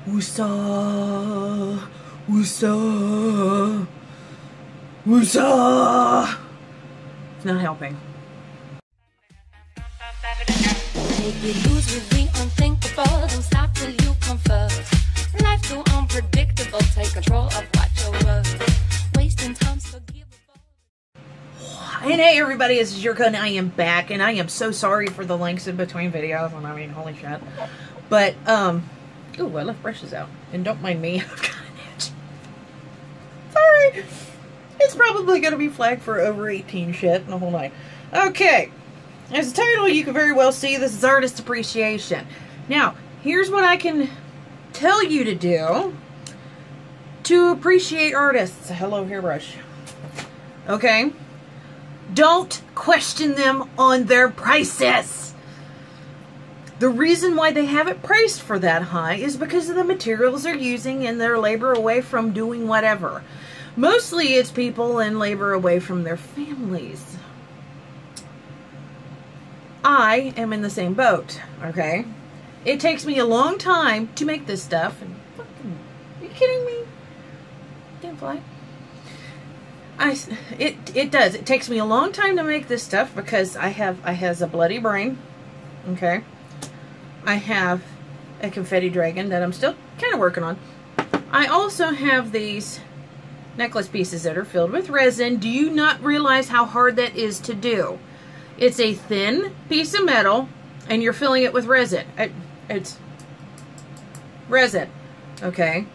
Woosah, woosah, woosah. It's not helping. Make me lose with the unthinkable. Don't stop till you come first. Life too unpredictable. Take control of what you're worth. Wasting time's forgivable. And hey everybody, this is Yoriko and I am back, and I am so sorry for the lengths in between videos, and I mean, holy shit. But, ooh, I left brushes out. And don't mind me, I've got an itch. Sorry. It's probably going to be flagged for over 18 shit and the whole night. Okay. As the title, you can very well see, this is Artist Appreciation. Now, here's what I can tell you to do to appreciate artists. Hello, hairbrush. Okay? Don't question them on their prices. The reason why they have it priced for that high is because of the materials they're using and their labor away from doing whatever. Mostly it's people and labor away from their families. I am in the same boat, okay? It takes me a long time to make this stuff. And fucking, are you kidding me? Damn fly. It does. It takes me a long time to make this stuff because I has a bloody brain, okay? I have a confetti dragon that I'm still kind of working on. I also have these necklace pieces that are filled with resin. Do you not realize how hard that is to do? It's a thin piece of metal, and you're filling it with resin. It's resin, okay?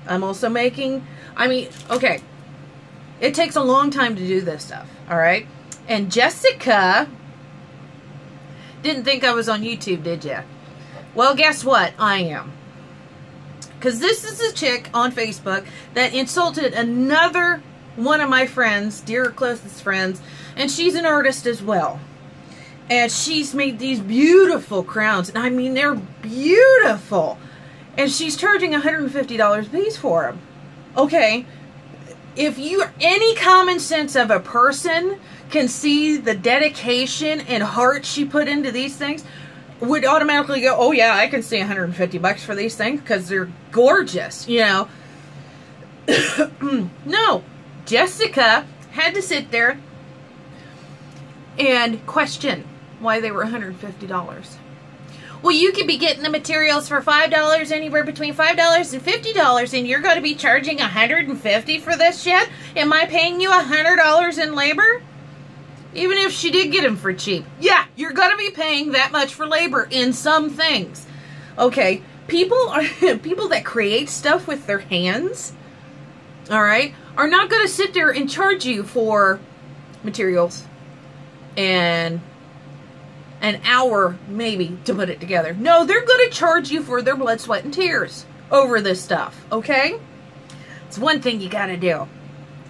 I'm also making, okay. It takes a long time to do this stuff, all right? And Jessica didn't think I was on YouTube, did ya? Well, guess what? I am. Because this is a chick on Facebook that insulted another one of my friends, dear closest friends, and she's an artist as well. And she's made these beautiful crowns, and I mean, they're beautiful. And she's charging $150 a piece for them. Okay, if you, any common sense of a person can see the dedication and heart she put into these things, would automatically go, oh yeah, I can see $150 for these things because they're gorgeous, you know. No, Jessica had to sit there and question why they were $150. Well, you could be getting the materials for $5, anywhere between $5 and $50, and you're going to be charging $150 for this shit? Am I paying you $100 in labor? Even if she did get them for cheap. Yeah, you're going to be paying that much for labor in some things. Okay, people that create stuff with their hands, all right, are not going to sit there and charge you for materials and an hour maybe to put it together. No, they're going to charge you for their blood, sweat, and tears over this stuff, okay? It's one thing you got to do.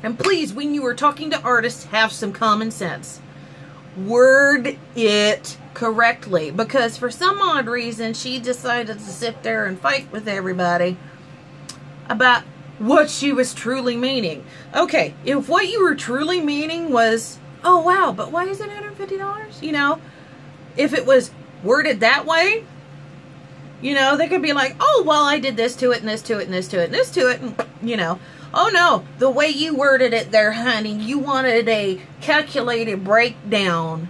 And please, when you are talking to artists, have some common sense. Word it correctly. Because for some odd reason, she decided to sit there and fight with everybody about what she was truly meaning. Okay, if what you were truly meaning was, oh wow, but why is it $150? You know, if it was worded that way, you know, they could be like, oh, well, I did this to it, and this to it, and this to it, and this to it, and, you know. Oh, no, the way you worded it there, honey, you wanted a calculated breakdown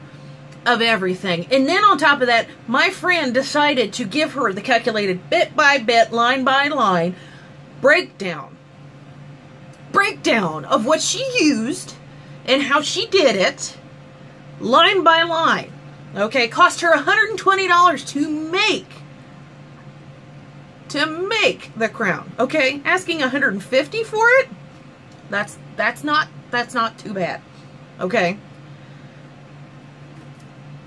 of everything. And then on top of that, my friend decided to give her the calculated bit by bit, line by line breakdown of what she used and how she did it, line by line. Okay, cost her $120 to make the crown. Okay, asking $150 for it, that's not too bad. Okay.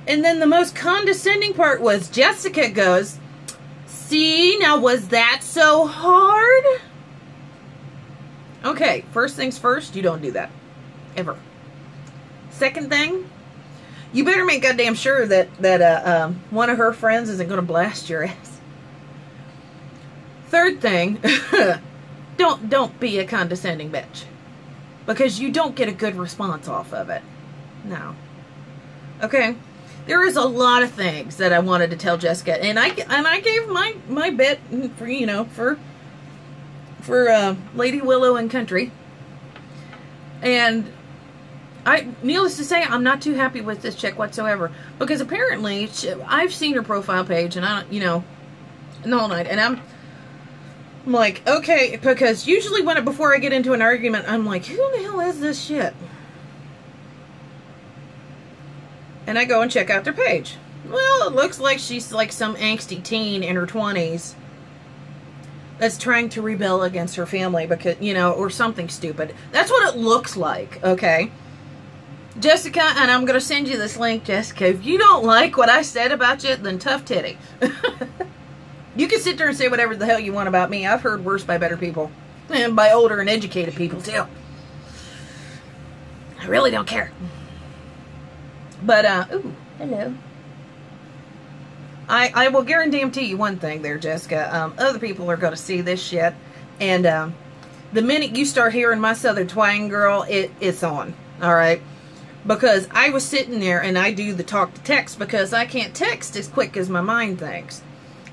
And then the most condescending part was Jessica goes, see, now was that so hard? Okay, first things first, you don't do that. Ever. Second thing, you better make goddamn sure that one of her friends isn't going to blast your ass. Third thing, don't be a condescending bitch. Because you don't get a good response off of it. No. Okay? There is a lot of things that I wanted to tell Jessica, and I gave my bit for, you know, for Lady Willow and Country. And needless to say, I'm not too happy with this chick whatsoever, because apparently I've seen her profile page, and I don't, you know, the whole night, and I'm like, okay, because usually before I get into an argument, I'm like, who the hell is this shit? And I go and check out their page. Well, it looks like she's like some angsty teen in her 20s that's trying to rebel against her family because, you know, or something stupid. That's what it looks like, okay? Jessica, and I'm going to send you this link, Jessica. If you don't like what I said about you, then tough titty. You can sit there and say whatever the hell you want about me. I've heard worse by better people. And by older and educated people, too. I really don't care. But, ooh, hello. I will guarantee you one thing there, Jessica. Other people are going to see this shit. And the minute you start hearing my southern twang, girl, it's on. Alright? Because I was sitting there and I do the talk to text because I can't text as quick as my mind thinks.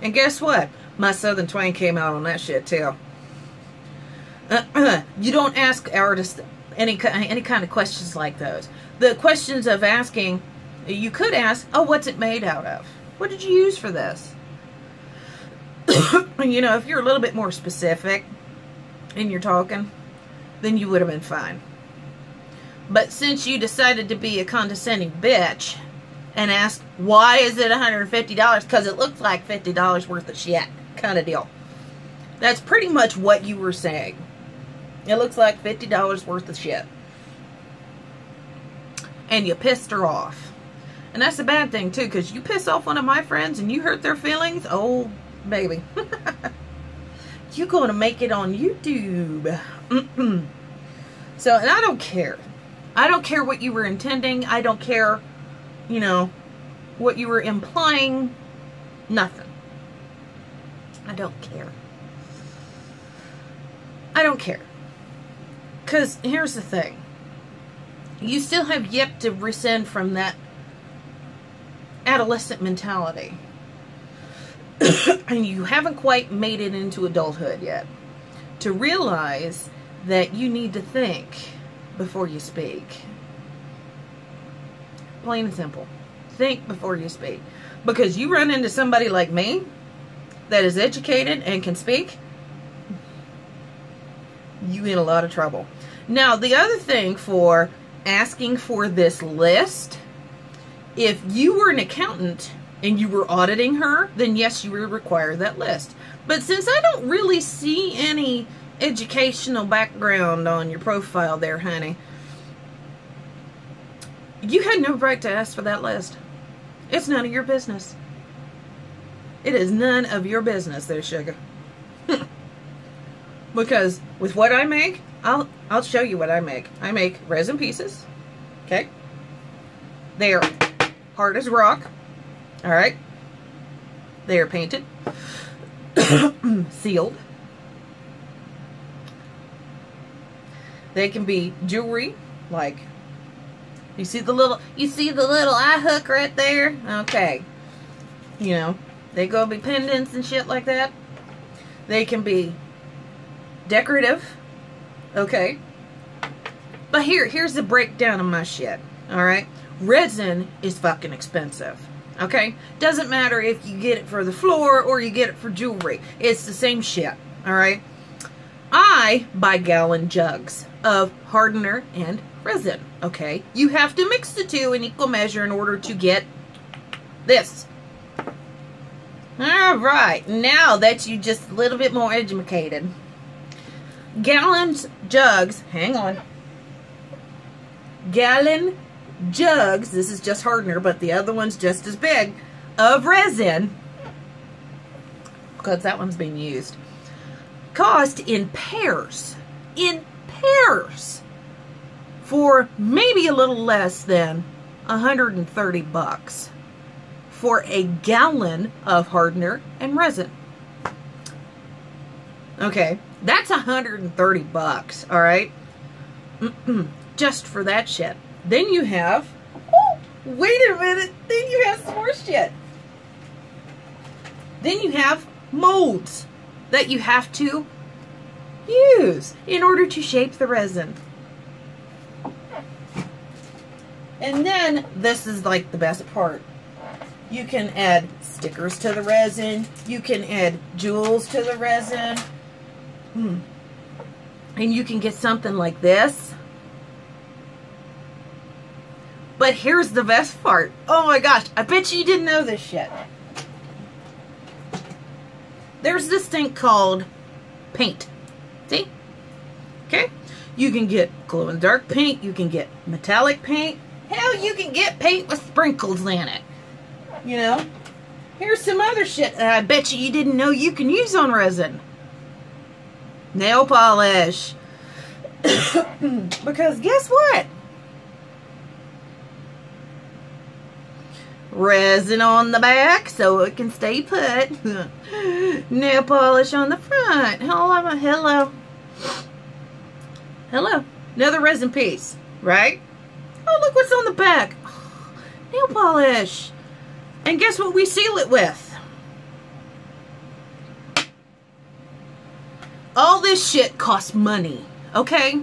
And guess what? My southern twang came out on that shit, too. You don't ask artists any kind of questions like those. The questions of asking, you could ask, oh, what's it made out of? What did you use for this? You know, if you're a little bit more specific in your talking, then you would have been fine. But since you decided to be a condescending bitch and asked, why is it $150? Because it looks like $50 worth of shit kind of deal. That's pretty much what you were saying. It looks like $50 worth of shit. And you pissed her off. And that's a bad thing, too, because you piss off one of my friends and you hurt their feelings, oh, baby. You're going to make it on YouTube. So, and I don't care. I don't care what you were intending. I don't care, you know, what you were implying. Nothing. I don't care. I don't care. Because here's the thing. You still have yet to rescind from that adolescent mentality. And you haven't quite made it into adulthood yet. To realize that you need to think before you speak. Plain and simple. Think before you speak. Because you run into somebody like me that is educated and can speak, you in a lot of trouble. Now, the other thing for asking for this list, if you were an accountant and you were auditing her, then yes, you would require that list. But since I don't really see any educational background on your profile there, honey, you had no right to ask for that list. It's none of your business. It is none of your business there, sugar. Because with what I make, I'll show you what I make. I make resin pieces. Okay? They are hard as rock. Alright? They are painted. Sealed. They can be jewelry, like you see the little eye hook right there? Okay. You know, they go be pendants and shit like that. They can be decorative. Okay. But here's the breakdown of my shit. Alright? Resin is fucking expensive. Okay? Doesn't matter if you get it for the floor or you get it for jewelry. It's the same shit. Alright? I buy gallon jugs of hardener and resin. Okay? You have to mix the two in equal measure in order to get this. Alright. Now that you just a little bit more educated. Gallons, jugs, hang on. Gallon jugs, this is just hardener, but the other one's just as big, of resin, because that one's being used, cost in pairs, for maybe a little less than $130 for a gallon of hardener and resin. Okay, that's $130, all right? Just for that shit. Then you have Wait a minute. Then you have some more shit. Then you have molds that you have to use in order to shape the resin. And then, this is like the best part. You can add stickers to the resin. You can add jewels to the resin. And you can get something like this. But here's the best part. Oh my gosh, I bet you didn't know this shit. There's this thing called paint. See? Okay? You can get glow-in-the-dark paint. You can get metallic paint. Hell, you can get paint with sprinkles in it. You know? Here's some other shit that I bet you didn't know you can use on resin. Nail polish. Because guess what? Resin on the back so it can stay put. Nail polish on the front. Hello. Hello. Another resin piece, right? Oh, look what's on the back. Nail polish. And guess what we seal it with? All this shit costs money, okay?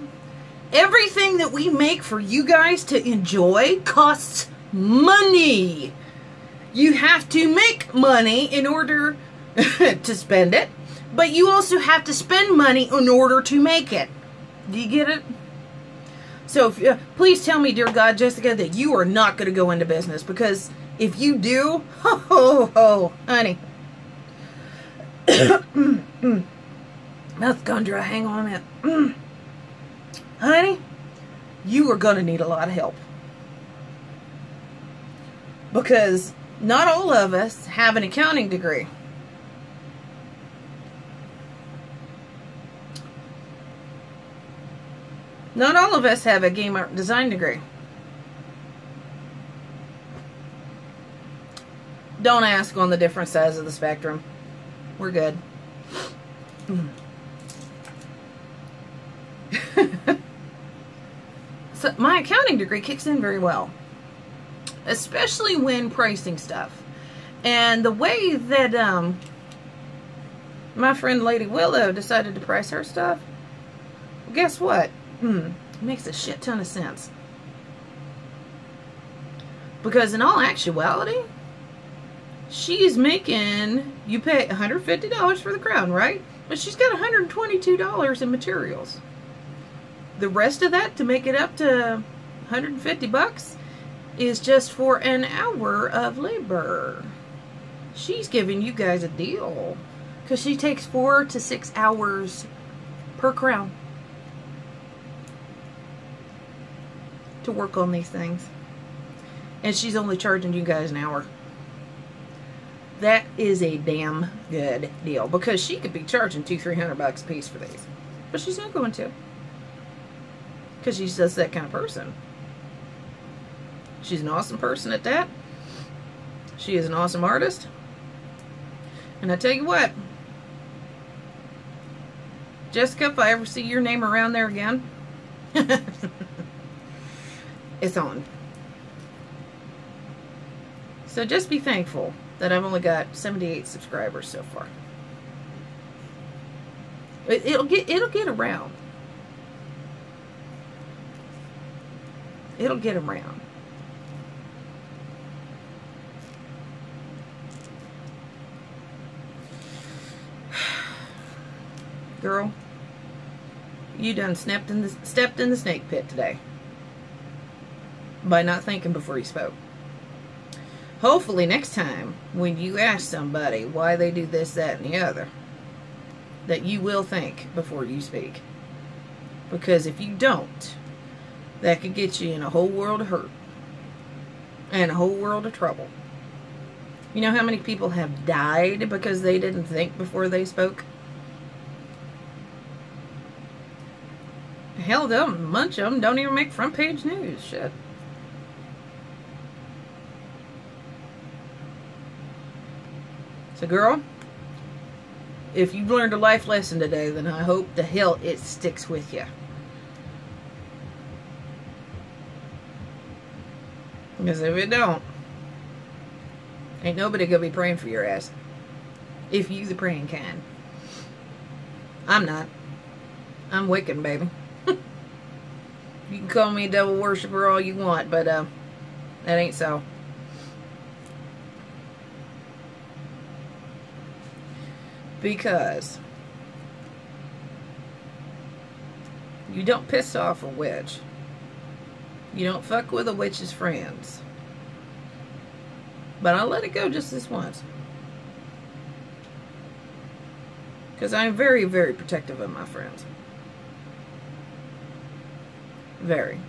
Everything that we make for you guys to enjoy costs money. You have to make money in order to spend it, but you also have to spend money in order to make it. Do you get it? So please tell me, dear God, Jessica, that you are not going to go into business, because if you do, honey. Mouth's gone dry. Hang on a minute. Honey, you are going to need a lot of help. Because not all of us have an accounting degree. Not all of us have a game art design degree. Don't ask on the different sides of the spectrum. We're good. So my accounting degree kicks in very well. Especially when pricing stuff. And the way that my friend Lady Willow decided to price her stuff, well, guess what? It makes a shit ton of sense. Because in all actuality, she's making, you pay $150 for the crown, right? But she's got $122 in materials. The rest of that, to make it up to $150, is just for an hour of labor. She's giving you guys a deal. Because she takes 4 to 6 hours per crown to work on these things. And she's only charging you guys an hour. That is a damn good deal. Because she could be charging $200-300 a piece for these. But she's not going to. Because she's just that kind of person. She's an awesome person at that. She is an awesome artist. And I tell you what, Jessica, if I ever see your name around there again, it's on. So just be thankful that I've only got 78 subscribers so far. It'll get around. It'll get around. Girl, you done stepped in the snake pit today by not thinking before you spoke. Hopefully next time when you ask somebody why they do this, that, and the other, that you will think before you speak. Because if you don't, that could get you in a whole world of hurt and a whole world of trouble. You know how many people have died because they didn't think before they spoke? Hell, a bunch of them don't even make front page news. Shit. So, girl, if you've learned a life lesson today, then I hope the hell it sticks with you. Because if it don't, ain't nobody gonna be praying for your ass. If you the praying kind. I'm not. I'm Wiccan, baby. You can call me a devil worshiper all you want, but that ain't so. Because you don't piss off a witch. You don't fuck with a witch's friends. But I'll let it go just this once. Because I'm very, very protective of my friends. Very.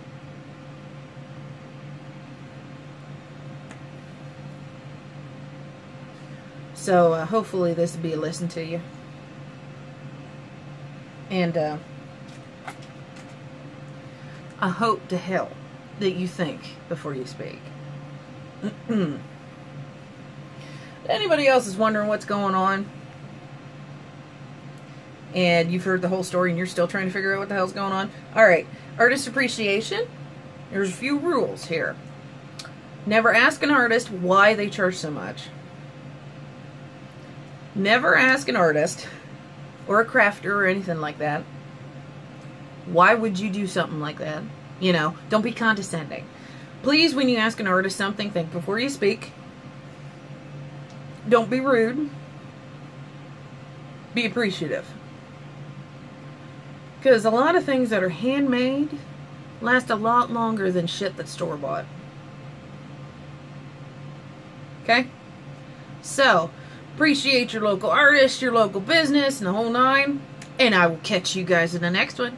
So hopefully this will be a listen to you. And I hope to hell that you think before you speak. If anybody else is wondering what's going on, and you've heard the whole story and you're still trying to figure out what the hell's going on, alright, artist appreciation, there's a few rules here. Never ask an artist why they charge so much. Never ask an artist or a crafter or anything like that, why would you do something like that? You know, don't be condescending. Please, when you ask an artist something, think before you speak. Don't be rude. Be appreciative. Because a lot of things that are handmade last a lot longer than shit that's store-bought. Okay? So, appreciate your local artist, your local business, and the whole nine. And I will catch you guys in the next one.